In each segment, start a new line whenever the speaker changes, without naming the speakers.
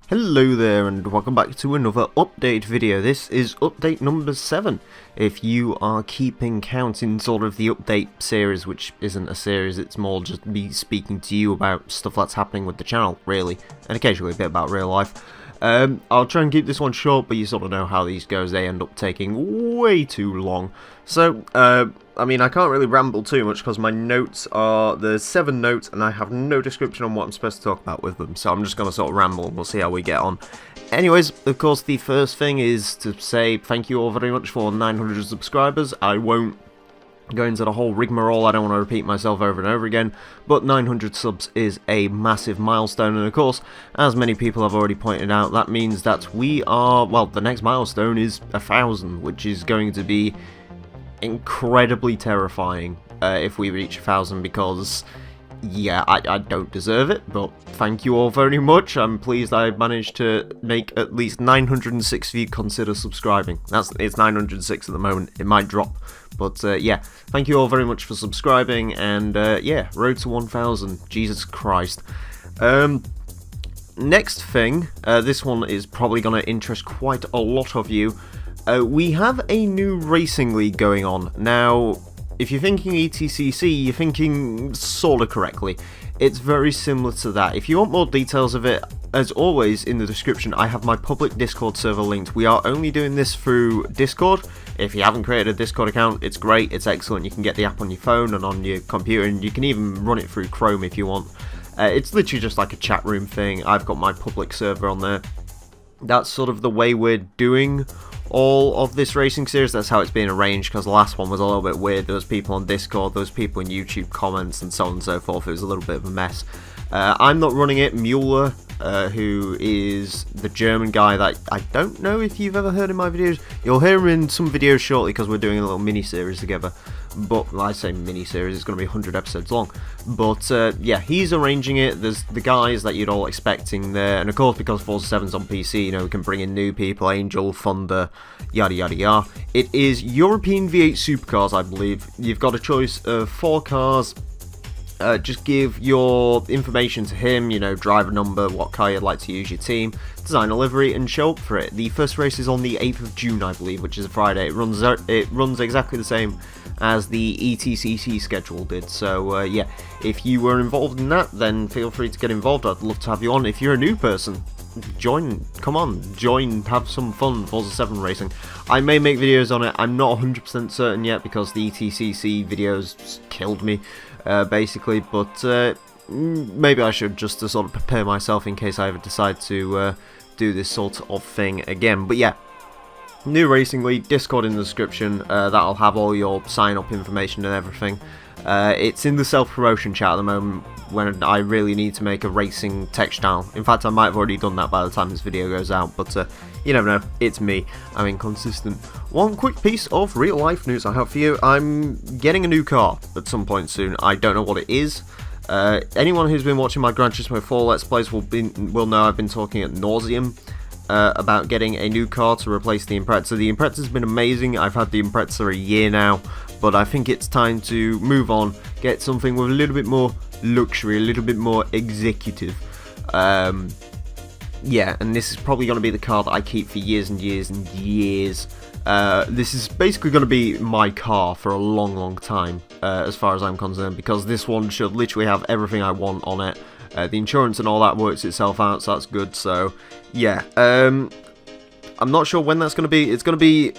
Hello there and welcome back to another update video. This is update number 7. If you are keeping count in sort of the update series, which isn't a series, it's more just me speaking to you about stuff that's happening with the channel, really, and occasionally a bit about real life. I'll try and keep this one short, but you sort of know how these goes, they end up taking way too long. So, I mean, I can't really ramble too much because my notes are, there's 7 notes and I have no description on what I'm supposed to talk about with them, so I'm just going to sort of ramble and we'll see how we get on. Anyways, of course, the first thing is to say thank you all very much for 900 subscribers. I won't go into the whole rigmarole, I don't want to repeat myself over and over again, but 900 subs is a massive milestone, and of course, as many people have already pointed out, that means that we are, well, the next milestone is 1,000, which is going to be incredibly terrifying if we reach 1,000, because yeah, I don't deserve it, but thank you all very much. I'm pleased I managed to make at least 906 of you consider subscribing. It's 906 at the moment, it might drop, but yeah, thank you all very much for subscribing, and yeah, road to 1,000, Jesus Christ. Next thing, this one is probably going to interest quite a lot of you. We have a new racing league going on. Now, if you're thinking ETCC, you're thinking sorta correctly. It's very similar to that. If you want more details of it, as always, in the description, I have my public Discord server linked. We are only doing this through Discord. If you haven't created a Discord account, it's great, it's excellent. You can get the app on your phone and on your computer, and you can even run it through Chrome if you want. It's literally just like a chat room thing. I've got my public server on there. That's sort of the way we're doing all of this racing series. That's how it's been arranged, because the last one was a little bit weird. There was people on Discord, there was people in YouTube comments, and so on and so forth. It was a little bit of a mess. I'm not running it. Mueller, who is the German guy that I don't know if you've ever heard in my videos. You'll hear him in some videos shortly because we're doing a little mini-series together. But, well, I say mini-series, it's going to be 100 episodes long. But, yeah, he's arranging it. There's the guys that you'd all expecting there. And, of course, because Forza 7's on PC, you know, we can bring in new people, Angel, Thunder, yada yada yada. It is European V8 Supercars, I believe. You've got a choice of 4 cars. Just give your information to him, you know, driver number, what car you'd like to use, your team, design a livery, and show up for it. The first race is on the 8th of June, I believe, which is a Friday. It runs exactly the same as the ETCC schedule did. So, yeah, if you were involved in that, then feel free to get involved. I'd love to have you on. If you're a new person, join, come on, join, have some fun, Forza 7 racing. I may make videos on it, I'm not 100% certain yet, because the ETCC videos killed me, basically, but maybe I should, just to sort of prepare myself in case I ever decide to do this sort of thing again. But yeah, new racing league, Discord in the description, that'll have all your sign up information and everything. It's in the self-promotion chat at the moment when I really need to make a racing text channel. In fact, I might have already done that by the time this video goes out, but you never know, it's me, I'm inconsistent. One quick piece of real life news I have for you: I'm getting a new car at some point soon. I don't know what it is. Anyone who's been watching my Gran Turismo 4 Let's Plays will know I've been talking at nauseum about getting a new car to replace the Impreza. The Impreza's been amazing, I've had the Impreza a year now, but I think it's time to move on, get something with a little bit more luxury, a little bit more executive. Yeah, and this is probably going to be the car that I keep for years and years and years. This is basically going to be my car for a long time, as far as I'm concerned, because this one should literally have everything I want on it. The insurance and all that works itself out, so that's good. So yeah, I'm not sure when that's going to be. It's going to be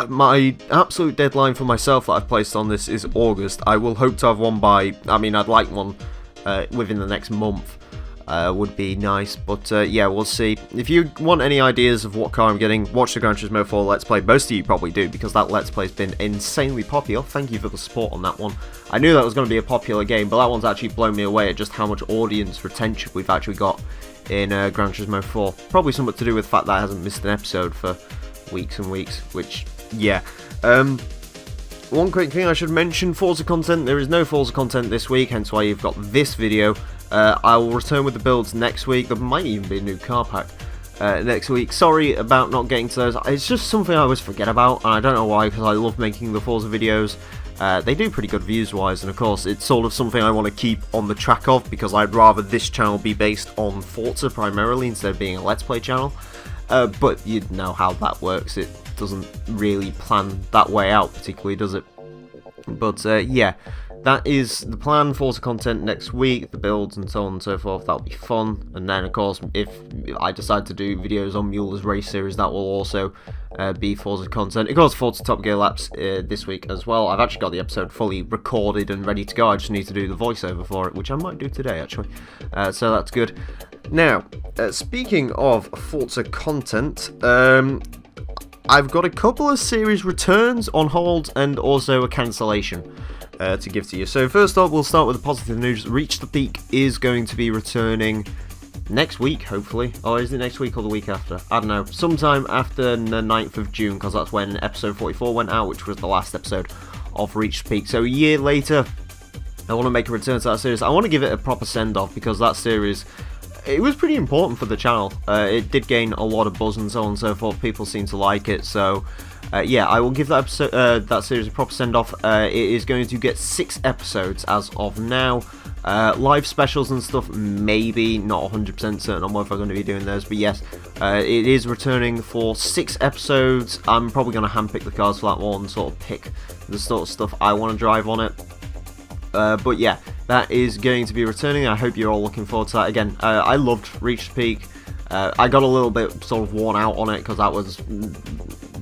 my absolute deadline for myself that I've placed on this is August. I will hope to have one by, I mean, I'd like one within the next month. Would be nice, but yeah, we'll see. If you want any ideas of what car I'm getting, watch the Gran Turismo 4 Let's Play. Most of you probably do, because that Let's Play has been insanely popular. Thank you for the support on that one. I knew that was going to be a popular game, but that one's actually blown me away at just how much audience retention we've actually got in Gran Turismo 4. Probably something to do with the fact that I hasn't missed an episode for weeks and weeks, which, yeah. One quick thing I should mention, Forza content. There is no Forza content this week, hence why you've got this video. I will return with the builds next week. There might even be a new car pack next week. Sorry about not getting to those. It's just something I always forget about, and I don't know why, because I love making the Forza videos. They do pretty good views-wise, and of course, it's sort of something I want to keep on the track of, because I'd rather this channel be based on Forza primarily, instead of being a Let's Play channel. But you know how that works, it doesn't really plan that way out particularly, does it? But yeah, that is the plan. Forza content next week, the builds and so on and so forth, that'll be fun. And then of course, if I decide to do videos on Mueller's race series, that will also be Forza content. Of course, Forza Top Gear Laps this week as well. I've actually got the episode fully recorded and ready to go. I just need to do the voiceover for it, which I might do today actually. So that's good. Now, speaking of Forza content, I've got a couple of series returns on hold and also a cancellation to give to you. So first off, we'll start with the positive news. Reach the Peak is going to be returning next week, hopefully. Or is it next week or the week after? I don't know. Sometime after the 9th of June, because that's when episode 44 went out, which was the last episode of Reach the Peak. So a year later, I want to make a return to that series. I want to give it a proper send-off, because that series, it was pretty important for the channel. It did gain a lot of buzz and so on and so forth. People seem to like it, so yeah, I will give that episode, that series a proper send-off. It is going to get 6 episodes as of now. Live specials and stuff, maybe, not 100% certain on whether I'm going to be doing those, but yes, it is returning for 6 episodes. I'm probably going to handpick the cars for that one, sort of pick the sort of stuff I want to drive on it. But yeah, that is going to be returning. I hope you're all looking forward to that. Again, I loved Reach the Peak. I got a little bit sort of worn out on it, because that was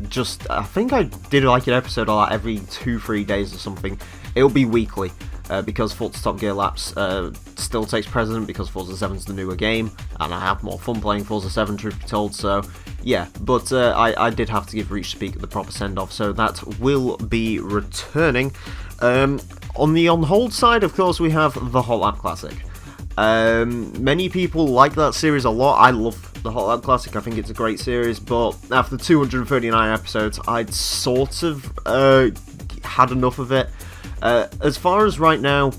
just, I think I did like an episode of that every 2-3 days or something. It'll be weekly, because Forza Top Gear Laps still takes precedent, because Forza 7's the newer game, and I have more fun playing Forza 7, truth be told, so yeah. But I did have to give Reach the Peak the proper send-off, so that will be returning. On the on-hold side, of course, we have the Hot Lap Classic. Many people like that series a lot. I love the Hot Lap Classic. I think it's a great series, but after 239 episodes, I'd sort of had enough of it. As far as right now,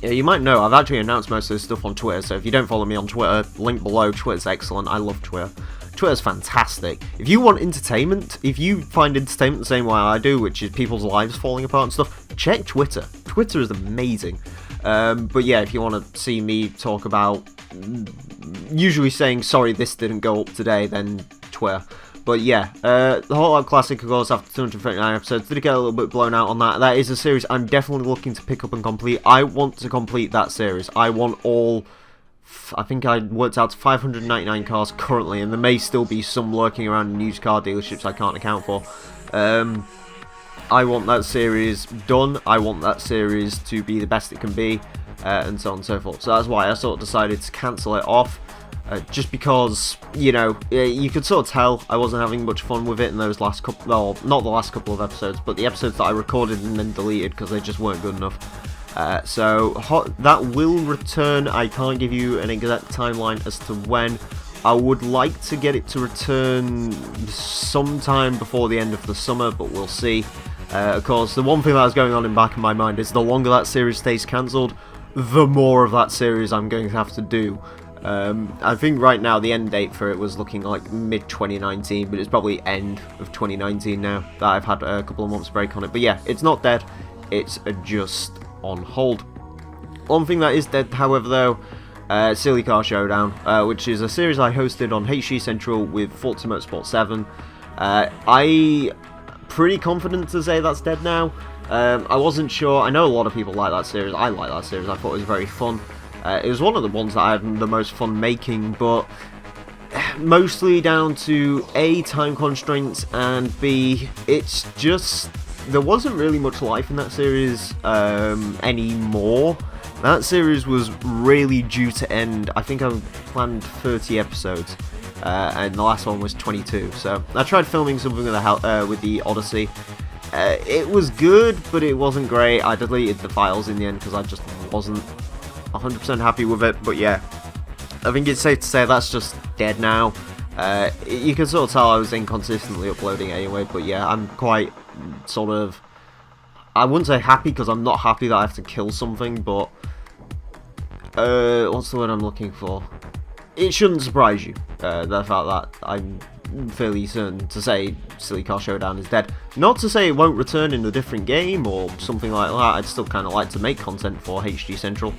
you might know, I've actually announced most of this stuff on Twitter, so if you don't follow me on Twitter, link below. Twitter's excellent. I love Twitter. Twitter's fantastic. If you want entertainment, if you find entertainment the same way I do, which is people's lives falling apart and stuff, check Twitter. Twitter is amazing. But yeah, if you want to see me talk about usually saying, sorry, this didn't go up today, then Twitter. But yeah, the Hot Lap Classic, of course, after 239 episodes, did get a little bit blown out on that. That is a series I'm definitely looking to pick up and complete. I want to complete that series. I want all, I think I worked out 599 cars currently, and there may still be some lurking around in used car dealerships I can't account for. I want that series done. I want that series to be the best it can be, and so on and so forth. So that's why I sort of decided to cancel it off. Just because, you know, you could sort of tell I wasn't having much fun with it in those last couple, well, not the last couple of episodes, but the episodes that I recorded and then deleted because they just weren't good enough. So that will return. I can't give you an exact timeline as to when. I would like to get it to return sometime before the end of the summer, but we'll see. Of course, the one thing that is going on in the back of my mind is the longer that series stays cancelled, the more of that series I'm going to have to do. I think right now the end date for it was looking like mid-2019, but it's probably end of 2019 now that I've had a couple of months break on it. But yeah, it's not dead, it's just on hold. One thing that is dead, however, though, Silly Car Showdown, which is a series I hosted on HG Central with Forza Motorsport 7. I'm pretty confident to say that's dead now. I wasn't sure. I know a lot of people like that series. I like that series. I thought it was very fun. It was one of the ones that I had the most fun making, but mostly down to A, time constraints, and B, it's just, there wasn't really much life in that series anymore. That series was really due to end. I think I planned 30 episodes, and the last one was 22. So I tried filming something with the Odyssey. It was good, but it wasn't great. I deleted the files in the end because I just wasn't 100% happy with it. But yeah, I think it's safe to say that's just dead now. You can sort of tell I was inconsistently uploading anyway, but yeah, I'm quite sort of, I wouldn't say happy because I'm not happy that I have to kill something, but what's the word I'm looking for? It shouldn't surprise you, the fact that I'm fairly certain to say Silly Car Showdown is dead. Not to say it won't return in a different game or something like that. I'd still kind of like to make content for HG Central.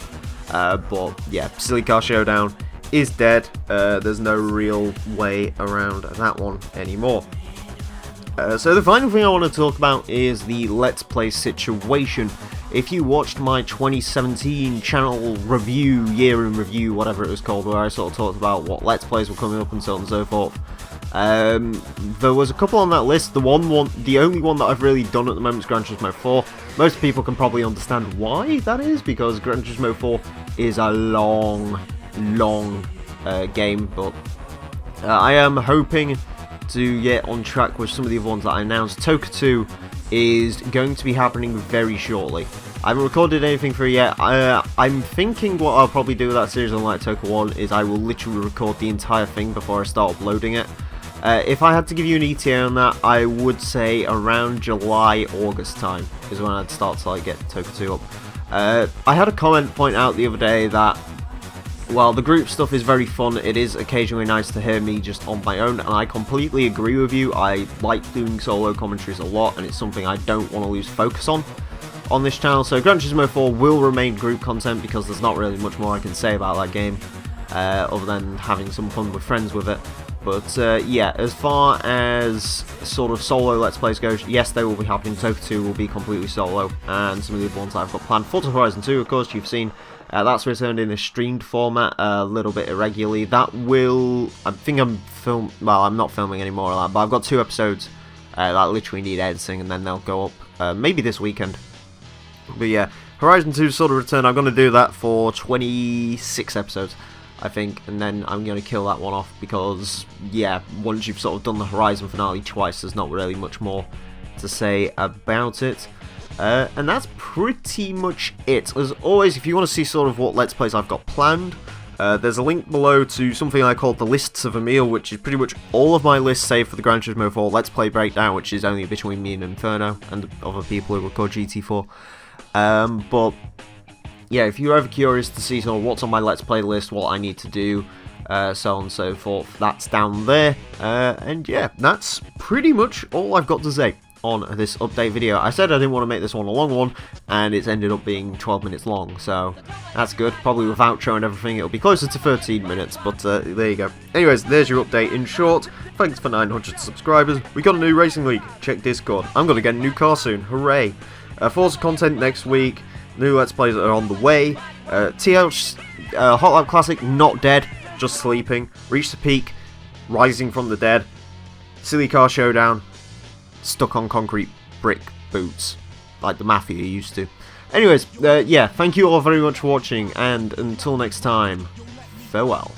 But yeah, Silly Car Showdown is dead. There's no real way around that one anymore. So the final thing I want to talk about is the Let's Play situation. If you watched my 2017 channel review, year in review, whatever it was called, where I sort of talked about what Let's Plays were coming up and so on and so forth, there was a couple on that list. The only one that I've really done at the moment is Gran Turismo 4. Most people can probably understand why that is, because Gran Turismo 4 is a long game, but I am hoping to get on track with some of the other ones that I announced. Toka 2 is going to be happening very shortly. I haven't recorded anything for it yet. I'm thinking what I'll probably do with that series, unlike Toka 1, is I will literally record the entire thing before I start uploading it. If I had to give you an ETA on that, I would say around July, August time is when I'd start to get Toka 2 up. I had a comment point out the other day that while the group stuff is very fun, it is occasionally nice to hear me just on my own, and I completely agree with you. I like doing solo commentaries a lot, and it's something I don't want to lose focus on this channel. So Gran Turismo 4 will remain group content because there's not really much more I can say about that game, other than having some fun with friends with it. But yeah, as far as sort of solo Let's Plays goes, yes, they will be happening. Toka 2 will be completely solo, and some of the other ones that I've got planned. Forza Horizon 2, of course, you've seen. That's returned in a streamed format, a little bit irregularly. That will, I think I'm not filming anymore of that, but I've got 2 episodes that literally need editing, and then they'll go up maybe this weekend. But yeah, Horizon 2 sort of return. I'm going to do that for 26 episodes, I think, and then I'm going to kill that one off because, yeah, once you've sort of done the Horizon finale twice, there's not really much more to say about it. And that's pretty much it. As always, if you want to see sort of what Let's Plays I've got planned, there's a link below to something I call the Lists of Emile, which is pretty much all of my lists save for the Gran Turismo 4 Let's Play breakdown, which is only between me and Inferno and other people who record GT4. But yeah, if you're ever curious to see sort of what's on my Let's Play list, what I need to do, so on and so forth, that's down there. And yeah, that's pretty much all I've got to say on this update video. I said I didn't want to make this one a long one, and it's ended up being 12 minutes long, so that's good. Probably with outro and everything, it'll be closer to 13 minutes, but there you go. Anyways, there's your update in short. Thanks for 900 subscribers. We got a new Racing League. Check Discord. I'm going to get a new car soon. Hooray. Forza content next week. New Let's Plays are on the way. TL Hot Lap Classic, not dead, just sleeping. Reach the Peak, rising from the dead. Silly Car Showdown, stuck on concrete brick boots, like the Mafia used to. Anyways, yeah, thank you all very much for watching, and until next time, farewell.